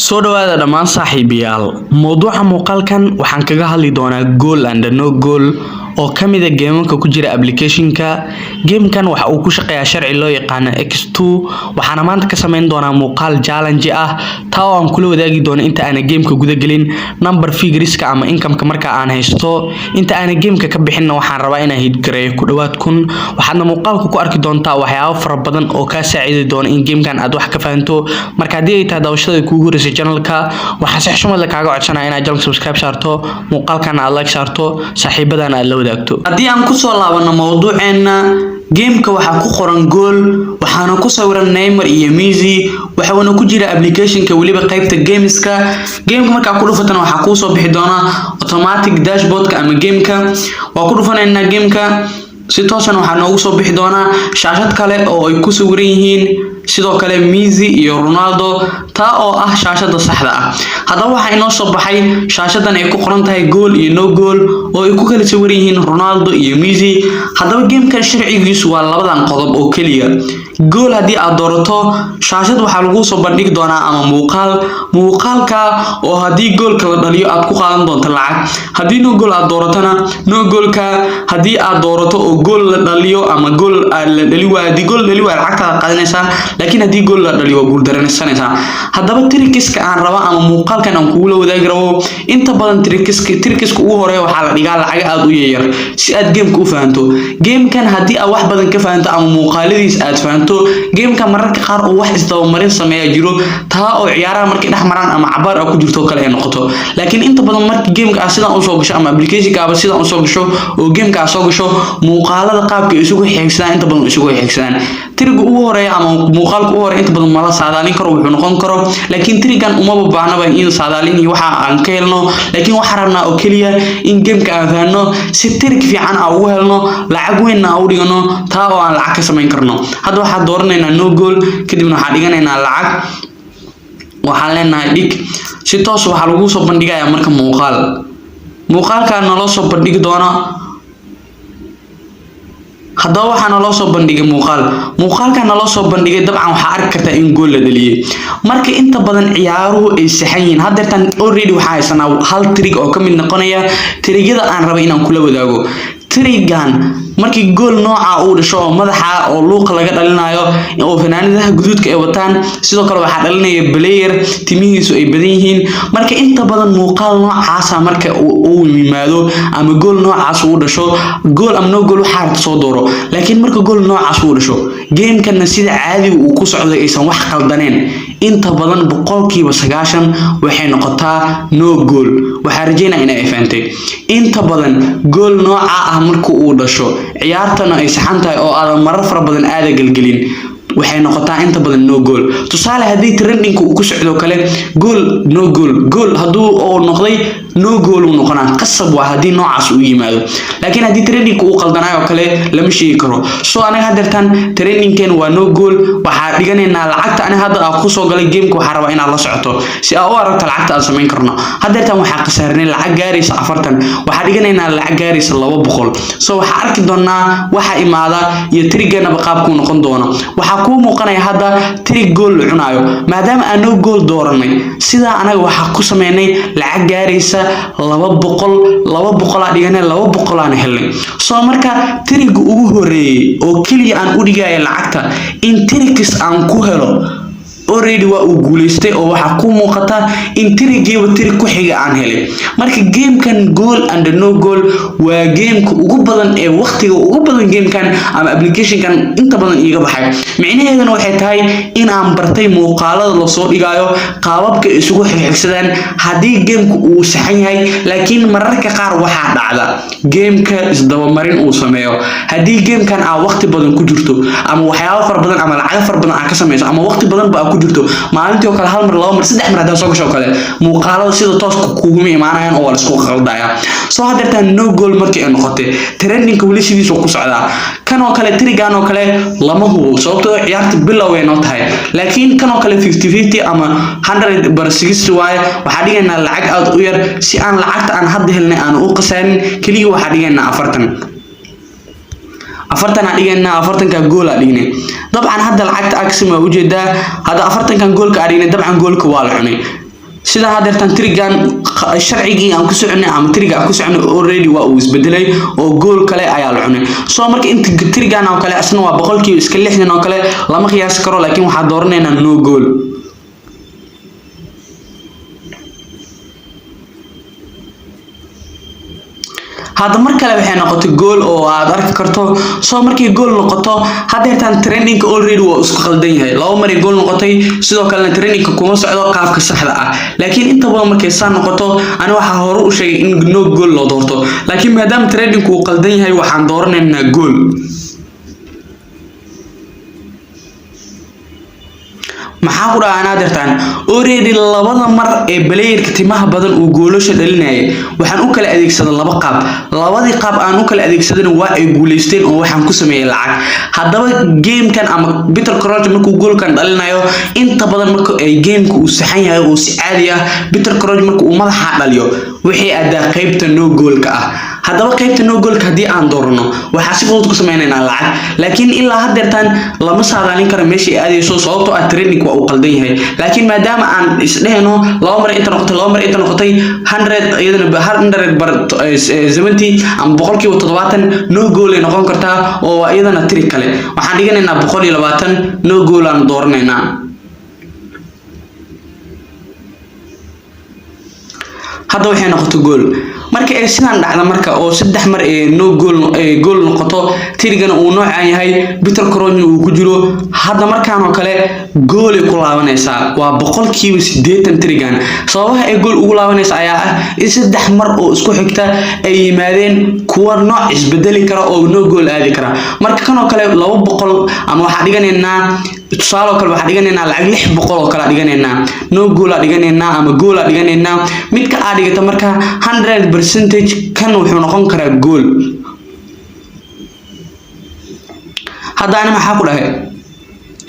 soo dhawaada dhammaan saaxiibayaal mowduuca muuqaalkan waxaan kaga hadli doonaa goal and no goal oo kamid ah geemanka ku jira application-ka. Geemkan waxa uu ku shaqeeyaa sharci loo yaqaan X2 waxaana maanta ka sameyn doonaa muuqaal challenge ah taa oo aan kula wadaagi doono inta aan geemka guda gelin number figures-ka ama income-ka marka aan haysto. Inta aan geemka ka bixin waxaan rabaa inaan hit gareeyo ku dhawaad 1000 waxaadna muuqaalka ku arki doontaa waxyaabo fara badan oo ka saaciidi doona in geemkan aad wax ka fahanto. Marka haddii ay tahay daawashada kuugu horeysay channel-ka waxaan si xushmad leh kaaga codsanayaa inaad channel subscribe saarto muuqaalkana aad like saarto saaxiibadana aad la wadaagto. Haddii aan ku soo laabano mowduuceena geemka waxa ku qoran goal waxaana ku sawiran Neymar iyo Messi waxaana ku jira application-ka waliba qaybta gameska. Geemka marka ku dhufatana waxa ku soo bixi doona automatic dashboard-ka ama geemka waa ku dhufanaynaa geemka si toosan waxa noogu soo bixi doona shaashad kale oo ay ku sawiran yihiin sidoo kale Messi iyo Ronaldo taa oo ah shaashada saxda ah. Hadaba waxa inoo soo baxay shaashadan ay ku qoran tahay goal iyo no goal oo ay ku kala sawiran yihiin Ronaldo iyo Messi. Hadaba geemkan sharcigiisu waa labadan qodob oo kaliya. Goal haddii aad doorato shaashad waxa lagu soo bandhigi doonaa ama muuqaalka oo haddii goolka la dhaliyo aad ku qaadan doonto lacag. Haddii no goal aad dooratana no goalka haddii aad doorato oo goal la dhaliyo ama goal la dhali waa haddii goal dhali waa lacagta qaadanaysa laakiin haddii goal la dhaliyo guul daranaysanaysa. Hadaba tricks-ka aan raba ama muuqaalkan aan kugu la wadaagi rabo inta badan tricks-ka ugu horeeya waxa la dhigaa lacag aad u yar si aad geemka u fahanto. Geemkan haddii aad wax badan ka fahanto ama muuqaaladiis aad fahanto geemka mararka qaar oo wax isdaba marin sameeya jiro taa oo ciyaaraha markay dhex maraan ama cabaar ku jirto kale ay noqoto. Laakiin inta badan markii geemka aad sidaan u soo gasho ama application-ka aad sidaan u soo gasho oo geemka aad soo gasho muuqaalada qaabka ay isugu xigsadaan inta badan isugu xigsadaan. Triga ugu horeeya ama muuqaalka ugu horeeya inta badan ma la saadaalin karo wuxuu noqon karo laakiin trigan uma baahnaba in saadaalin iyo waxa aan ka helno laakiin waxa rabnaa oo kaliya in geemka aan fahanno si trig fiican aan ugu helno lacag weyn aan u dhigano taa oo aan lacag ka sameyn karno. Hadda waxaan dooranaynaa no goal kadibna waxaan dhiganaynaa lacag waxaan leenahay dhig si toos waxa lagu soo bandhigayaa marka muuqaalka naloo soo bandhigi doona. hadaba waxaana loo soo bandhigay muuqaalka naloo soo bandhigay dabcan waxa arki kartaa in gool la dhaliyay marka inta badan ciyaaruhu ay saxan yihiin hadeertan already waxa haysanaa hal trig oo kamid noqonaya trigyada aan rabo inaan kula wadaago. Trigan markii goal nooca uu dhasho oo madaxa oo luuq laga dhalinayo oo fanaanadaha guduudka ay wataan sidoo kale waxa dhalinaya player timihiisu ay badan yihiin marka inta badan muuqaal noocaas marka uu yimaado ama goal noocaas uu dhasho goal am no goal waxa soo dooro laakiin marka goal noocaas uu dhasho geemkana sida caadi uu ku socdo aysan wax qaldaneen inta badan 90% waxay noqotaa no goal. Waxa rajeynaa in ay fahamtay inta badan goal nooca ah marka uu dhasho ciyaartana ay saxan tahay oo aad marar fara badan aad galgelin waxay noqotaa inta badan no goal. Tusaale haddii trending uu ku socdo kale goal no goal hadduu oo noqday no goal uu noqonaa qasab waa haddii noocaas uu yimaado laakiin haddii trending uu qaldanayo kale lama sheegi karo. Soo anaga hadeertan trending-keen waa no goal waxa dhiganaynaa lacagta aniga hadda aan ku soo galay geemka waxa rabaa inaad la socoto si aad u aragto lacagta aan sameyn karno. Hadeertan waxa qasaarnay lacag gaaraysa 40 waxa dhiganaynaa lacag gaaraysa 200. Soo waxa arki doonaa waxa imaada iyo trigana qaabku noqon doono. Waxa ku muuqanaya hadda trig goal la cunayo maadaama aan no goal dooranay sida anaga waxa ku sameynay lacag gaaraysa 200 aan dhiganay 200 aan helnay. Soo marka trig ugu horeeyay oo kaliya aan u dhigay lacagta in trigs aan ku helo already waa uu guuleystay oo waxa ku muuqata in trigiiba trig ku xiga aan helay. Marka geemkan goal and no goal waa geemka ugu badan ee waqtiga ugu badan geemkan ama application-kan inta badan iiga baxay. Micnaheeduna waxay tahay in aan bartay muuqaalada la soo dhigayo qaababka isugu xigsadaan haddii geemku uu saxan yahay laakiin mararka qaar waxa dhacda geemka isdaba marin uu sameeyo haddii geemkan aan waqti badan ku jirto ama waxyaabo fara badan ama lacag fara badan aan ka sameeyo ama waqti badan ba ku jirto maalintii oo kale hal mar laba mar saddex mar haddii soo gasho kale muuqaalada sida toos kugu imaanayaan oo la isku qaldaya. Soo hadeertan no goal markii ay noqotay trending-ka wali sidiisa ku socdaa kan oo kale trigan oo kale lama hubo sababtoo ciyaarta bilow ay noo tahay laakiin kan oo kale 50-50 ama 100/60 waaye waxa dhigaynaa lacag aad u yar si aan lacagta aan hadda helnay aan u qasaanin kaliya waxa dhigaynaa 40 aan dhigaynaa 40ka goal aan dhignay dabcan hadda lacagta aksima u jeedaa hadda 40kan goolka aan dhignay dabcan goolka waa la cunay sida hadeertan trigan sharcigii aan ku soconay ama triga aan ku soconay already waa uu isbedelay oo gool kale ayaa la cunay soo marka inta trigan oo kale asna waa boqolkiiba iska 60 oo kale lama qiyaas karo laakiin waxa dooraneynaa no goal هذا مركله waxay noqotay gool oo aad arki karto soo markii gool noqoto hadeertan training already waa isku qaldan yahay laba mar gool noqotay sidoo kale training kuma socdo qaabka saxda ah laakiin inta badan markay saan noqoto ana waxa hore u sheegay in no goal loo doorto laakiin maadaama training uu qaldan yahay waxaan dooranaynaa gool maxaa ku dhaana dartaan already labada mar ee playerka timaha badan uu goolasho dhalinayay waxaan u kala adeegsaday laba qaab labadii qaab aan u kala adeegsadana waa ay guuleysteen oo waxaan ku sameeyay lacag hadaba gamekan ama Peter Crouch markuu goolkan dhalinayo inta badan marka ay gameka uu saxan yahay oo si caadi ah Peter Crouch marka uu madaxa dhaliyo wixii adaa qaybta no goolka ah hadaba qaybta no goolka hadii aan doorno waxa si fudud ku sameeynaa lacag laakiin ilaa hadeertan lama saadaalin karo meeshii aadayso sababtoo ah training waa uu qaldan yahay laakiin maadaama aan isdheeno laba mar inta noqotay 100 iyadana 170 ama 70 no goal ay noqon kartaa oo iyadana trick kale waxaan dhiganaynaa 120 no goal aan doornaynaa hadda waxay noqotay gool marka ay sidaan dhacda marka oo saddex mar ee no goal noqoto tirigana uu noocaan yahay Peter Crouch uu ku jiro hadda markaan oo kale gool ay ku laabanaysa waa 80% tirigan sababaha ay gool ugu laabanaysa ayaa ah in saddex mar oo isku xigta ay yimaadeen kuwa nooc isbedeli kara oo no goal aadi kara marka kan oo kale 200 ama waxa dhiganaynaa tusaale kale waxa dhiganaynaa lacag 600 oo kala dhiganaynaa no goal dhiganaynaa ama goal dhiganaynaa midka aad dhigata marka 100% kan wuxuu noqon karaa goal hadana maxaa ku dhahay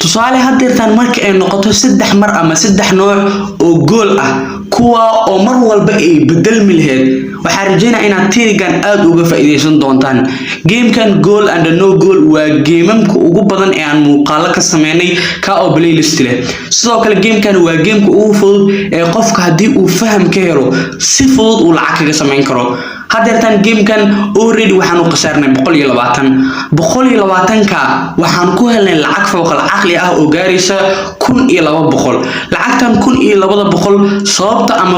tusaale hadeertan marka ay noqoto saddex mar ama saddex nooc oo goal ah kuwa oo mar walba ay bedelmi lahayd waxa rajeynaa inaad tirigan aad uga faa'iideysan doontaan gamekan goal and no goal waa geemamka ugu badan ee aan muuqaalo ka sameynay ka oo playlist leh sidoo kale gamekan waa geemka ugu fudud ee qofka hadii uu faham ka helo si fudud uu lacag kaga sameyn karo hadeertan gamekan already waxaan u qasarnay 120 ka waxaan ku helnay lacag fawqal aqli ah oo gaaraysa 1200 lacagtan 1200 sababta ama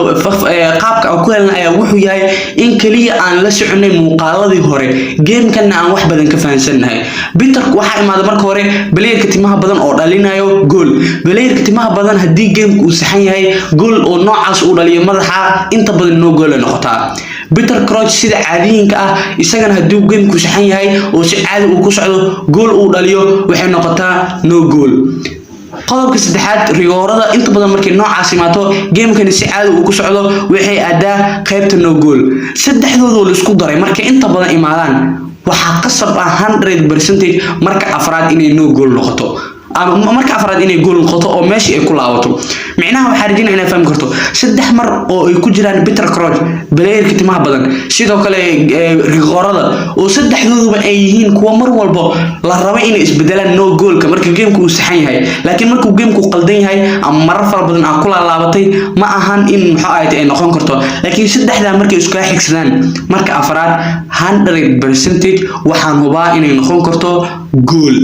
qaabka aan ku helnay ayaa wuxuu yahay in kaliya aan la soconay muuqaaladii hore gamekan aan wax badan ka fahansanahay Peter waxa imaada marka hore playerka timaha badan oo dhalinayo gool playerka timaha badan hadii gameka uu saxan yahay gool oo noocaas uu dhaliyo madaxa inta badan no goal noqotaa Peter Crouch sida caadiinka ah isagana hadii gameku saxan yahay oo si caadi uu ku socdo gool uu dhaliyo waxay noqotaa no goal qodobka saddexaad rigoorada inta badan markay noocaas imaato gamekan si caadi uu ku socdo waxay adaa qaybta no goal saddexdooda la isku daray markay inta badan imaadaan waxa qasab ah 100% marka afraad inay no goal noqoto ama marka afraad inay gool noqoto oo meeshii ay ku laabato micnaha waxa rajinaa inay fahmi karto saddex mar oo ay ku jiraan Peter Crouch playerka timaha badan sidoo kale rigoorada oo saddexdooduba ay yihiin kuwa mar walba la rabo inay isbedelaan no goalka marka gameku uu saxan yahay laakiin markuu gameku qaldan yahay ama marar fara badan aan ku laabatay ma ahan in maxaa ay noqon karto laakiin saddexda markay isku xigsadaan marka afraad 100% waxaan hubaa inay noqon karto goal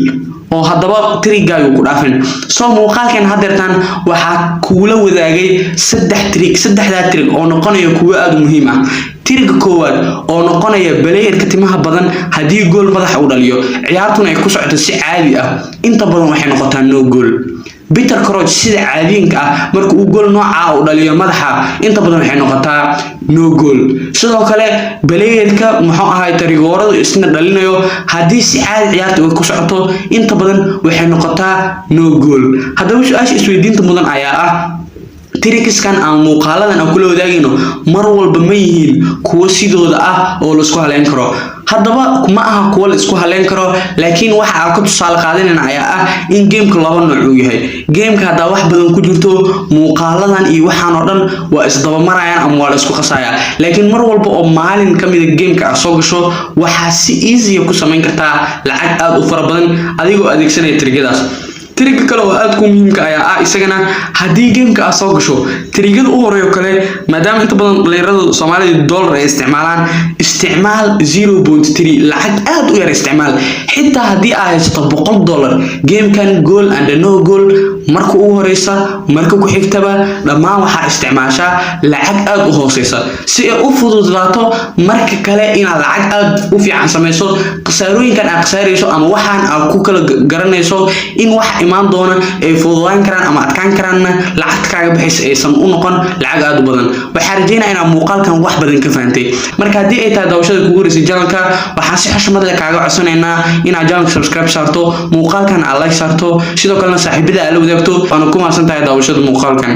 oo hadaba trigaagu ku dhaafin soo muuqaalkan hadeertan waxa kuula wadaagay saddexda trig oo noqonayo kuwa aad muhiim ah tiriga koowaad oo noqonaya playerka timaha badan hadii gool madax uu dhaliyo ciyaartuna ay ku socoto si caadi ah inta badan waxay noqotaa no goal Peter Crouch sida caadiinka ah marka uu gool nooca uu dhaliyo madaxa inta badan waxay noqotaa no goal sidoo kale playerka muxuu ahaay rigooradu isna dhalinayo hadii si caadi ciyaarta uu ku socoto inta badan waxay noqotaa no goal hadaba su'aasha isweydiinta mudan ayaa ah tricks-kan aan muuqaaladan aan kula wadaagayno mar walba ma yihiin kuwa sidooda ah oo la isku haleyn karo hadaba kuma aha kuwa la isku haleyn karo laakiin waxa aan ku tusaale qaadanayna ayaa ah in gameka laba nooc uu yahay gameka hada wax badan ku jirto muuqaaladan iyo waxaan oo dhan waa isdaba marayaan ama waa la isku qasaya laakiin mar walba oo maalin kamid ah gameka aad soo gasho waxa si easy ku sameyn kartaa lacag aad u fara badan adigoo adeegsanaya trigadaas tiriga kale oo aad ku muhiimka ayaa isagana hadii gameka aad soo gasho tirigada u horeeyo kale maadaama inta badan dhalinyarada Soomaaliyeed dollar ay isticmaalaan isticmaal 0.3 lacag aad u yar isticmaal xitaa hadii aad haysato $100 gamekan goal and no goal marka ugu horeysa marka ku xigtaba dhamaan waxa isticmaashaa lacag aad u hooseysa si ay u fududaato marka kale inaad lacag aad u fiican sameyso qasaarooyinkan aad qasaareyso ama waxaan aad ku kala garanayso in wax imaan doona ay fududaan karaan ama adkaan karaan lacag kaaga bixis aysan u noqon lacag aad u badan waxa rajaynayaa inaad muuqaalkan wax badan ka fahamtay marka hadii ay tahay daawashada kugu horeysay channelka waxaan si xushmad leh kaaga codsanaynaa inaad channelka subscribe saarto muuqaalkan aad like saarto sidoo kale saaxiibada aad la wadaagto waana ku mahadsantahay daawashada muuqaalkan